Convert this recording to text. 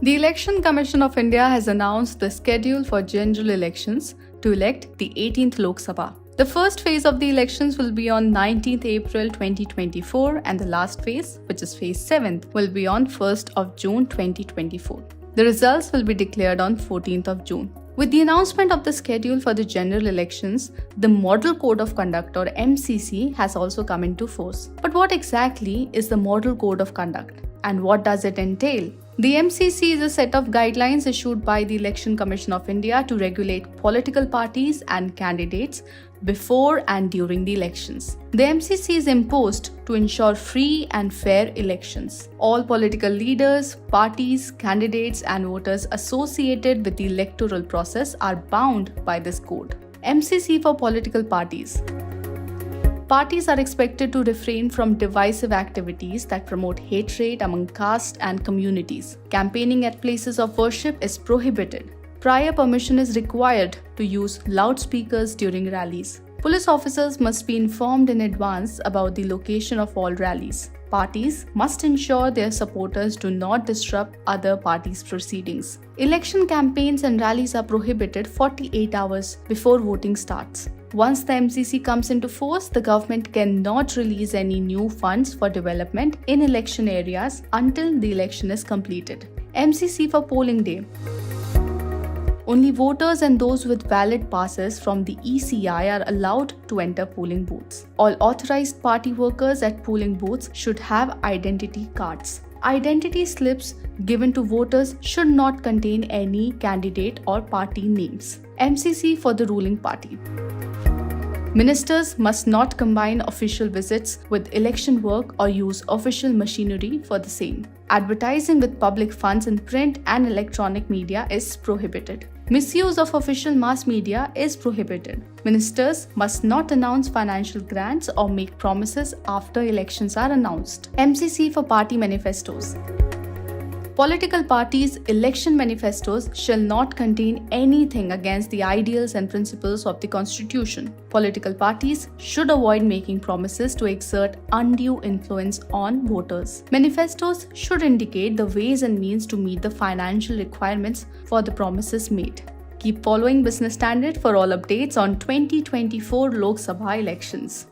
The Election Commission of India has announced the schedule for general elections to elect the 18th Lok Sabha. The first phase of the elections will be on 19th April 2024 and the last phase, which is phase 7th, will be on 1st of June 2024. The results will be declared on 14th of June. With the announcement of the schedule for the general elections, the Model Code of Conduct or MCC has also come into force. But what exactly is the Model Code of Conduct and what does it entail? The MCC is a set of guidelines issued by the Election Commission of India to regulate political parties and candidates before and during the elections. The MCC is imposed to ensure free and fair elections. All political leaders, parties, candidates, and voters associated with the electoral process are bound by this code. MCC for political parties. Parties are expected to refrain from divisive activities that promote hatred among caste and communities. Campaigning at places of worship is prohibited. Prior permission is required to use loudspeakers during rallies. Police officers must be informed in advance about the location of all rallies. Parties must ensure their supporters do not disrupt other parties' proceedings. Election campaigns and rallies are prohibited 48 hours before voting starts. Once the MCC comes into force, the government cannot release any new funds for development in election areas until the election is completed. MCC for polling day. Only voters and those with valid passes from the ECI are allowed to enter polling booths. All authorized party workers at polling booths should have identity cards. Identity slips given to voters should not contain any candidate or party names. MCC for the ruling party. Ministers must not combine official visits with election work or use official machinery for the same. Advertising with public funds in print and electronic media is prohibited. Misuse of official mass media is prohibited. Ministers must not announce financial grants or make promises after elections are announced. MCC for party manifestos. Political parties' election manifestos shall not contain anything against the ideals and principles of the Constitution. Political parties should avoid making promises to exert undue influence on voters. Manifestos should indicate the ways and means to meet the financial requirements for the promises made. Keep following Business Standard for all updates on 2024 Lok Sabha elections.